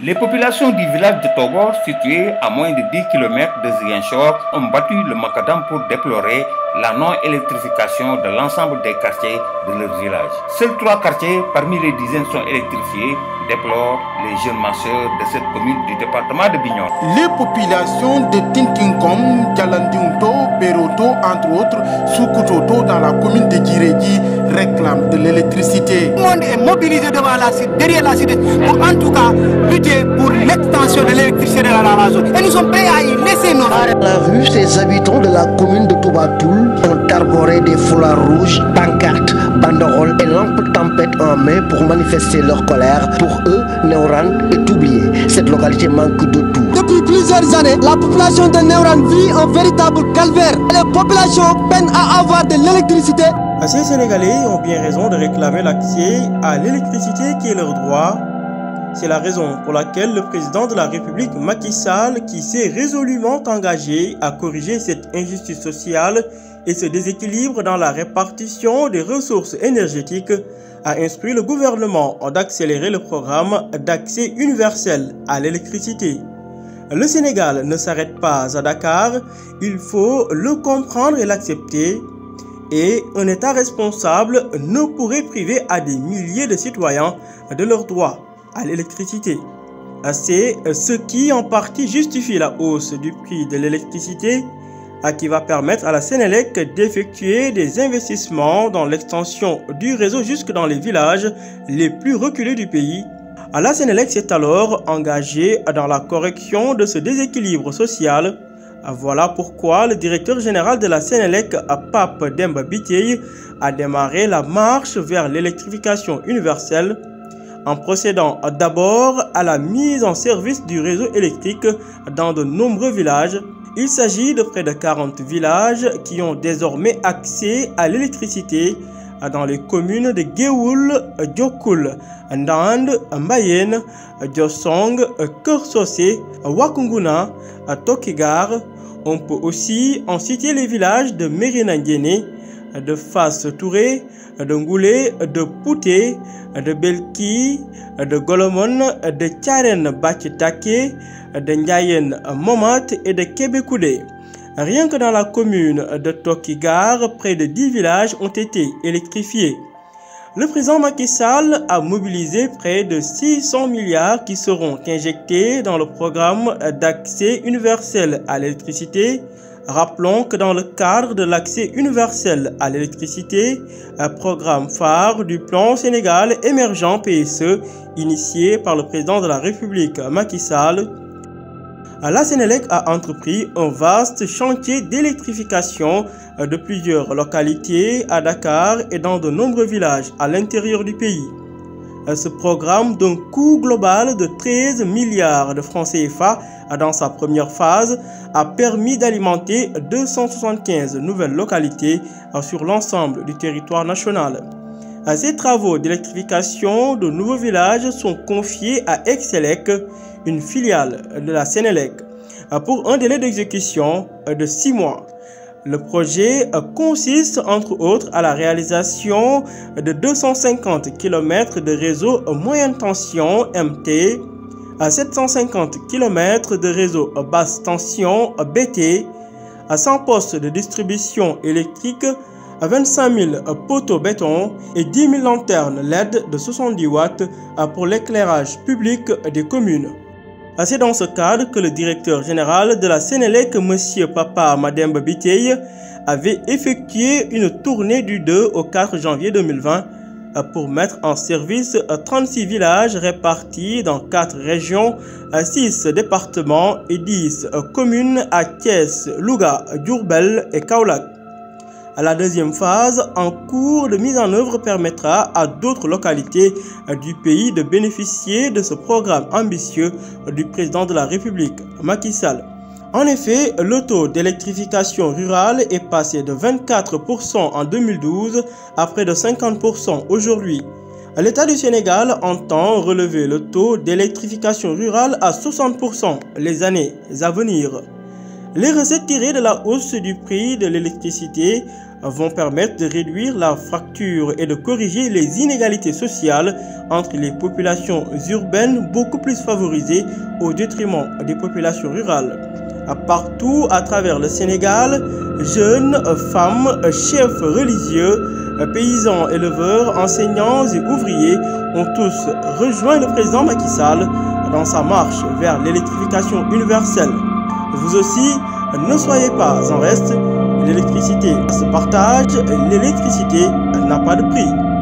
Les populations du village de Togor, situé à moins de 10 km de Ziguinchor, ont battu le macadam pour déplorer la non-électrification de l'ensemble des quartiers de leur village. Seuls 3 quartiers parmi les dizaines sont électrifiés, déplorent les jeunes masseurs de cette commune du département de Bignona. Les populations de Tintinkom, Djalandiounto, Beroto, entre autres, Soukoutoto dans la commune de Djirédi réclament de l'électricité. Tout le monde est mobilisé derrière la cité pour en tout cas lutter pour l'extension de l'électricité dans la zone. Et nous sommes prêts à y laisser nos... Dans la rue, ces habitants de la commune de Toubatoul ont arboré des foulards rouges, pancartes, banderoles et lampes tempête en main pour manifester leur colère. Pour eux, Neuran est oublié. Cette localité manque de tout. Depuis plusieurs années, la population de Neuran vit un véritable calvaire. Les populations peinent à avoir de l'électricité. Ces Sénégalais ont bien raison de réclamer l'accès à l'électricité qui est leur droit. C'est la raison pour laquelle le président de la République, Macky Sall, qui s'est résolument engagé à corriger cette injustice sociale et ce déséquilibre dans la répartition des ressources énergétiques, a instruit le gouvernement d'accélérer le programme d'accès universel à l'électricité. Le Sénégal ne s'arrête pas à Dakar, il faut le comprendre et l'accepter. Et un État responsable ne pourrait priver à des milliers de citoyens de leur droit à l'électricité. C'est ce qui en partie justifie la hausse du prix de l'électricité qui va permettre à la Sénélec d'effectuer des investissements dans l'extension du réseau jusque dans les villages les plus reculés du pays. La Sénélec s'est alors engagée dans la correction de ce déséquilibre social. Voilà pourquoi le directeur général de la Sénélec, Pape Demba Biteye, a démarré la marche vers l'électrification universelle en procédant d'abord à la mise en service du réseau électrique dans de nombreux villages. Il s'agit de près de 40 villages qui ont désormais accès à l'électricité dans les communes de Géoul, Diokoul, Ndande, Mbayenne, Diosong, Kersosé, Wakunguna, Tokigar. On peut aussi en citer les villages de Mérinangéné, de Fass Touré, de Ngoulé, de Pouté, de Belki, de Golomon, de Tcharen Bachitake, de Ndiayen Momat et de Kébékoudé. Rien que dans la commune de Tokigar, près de 10 villages ont été électrifiés. Le président Macky Sall a mobilisé près de 600 milliards qui seront injectés dans le programme d'accès universel à l'électricité. Rappelons que dans le cadre de l'accès universel à l'électricité, un programme phare du plan Sénégal émergent PSE, initié par le président de la République Macky Sall, la Sénélec a entrepris un vaste chantier d'électrification de plusieurs localités à Dakar et dans de nombreux villages à l'intérieur du pays. Ce programme d'un coût global de 13 milliards de francs CFA dans sa première phase a permis d'alimenter 275 nouvelles localités sur l'ensemble du territoire national. Ces travaux d'électrification de nouveaux villages sont confiés à Excelec, une filiale de la Sénélec, pour un délai d'exécution de 6 mois. Le projet consiste entre autres à la réalisation de 250 km de réseau moyenne tension MT, à 750 km de réseau basse tension BT, à 100 postes de distribution électrique, à 25 000 poteaux béton et 10 000 lanternes LED de 70 watts pour l'éclairage public des communes. C'est dans ce cadre que le directeur général de la Sénélec, M. Papa Mademba Biteye, avait effectué une tournée du 2 au 4 janvier 2020 pour mettre en service 36 villages répartis dans 4 régions, 6 départements et 10 communes à Thiès, Louga, Diourbel et Kaolack. La deuxième phase, en cours de mise en œuvre, permettra à d'autres localités du pays de bénéficier de ce programme ambitieux du président de la République, Macky Sall. En effet, le taux d'électrification rurale est passé de 24% en 2012 à près de 50% aujourd'hui. L'État du Sénégal entend relever le taux d'électrification rurale à 60% les années à venir. Les recettes tirées de la hausse du prix de l'électricité vont permettre de réduire la fracture et de corriger les inégalités sociales entre les populations urbaines beaucoup plus favorisées au détriment des populations rurales. Partout à travers le Sénégal, jeunes, femmes, chefs religieux, paysans, éleveurs, enseignants et ouvriers ont tous rejoint le président Macky Sall dans sa marche vers l'électrification universelle. Vous aussi, ne soyez pas en reste. L'électricité se partage, l'électricité n'a pas de prix.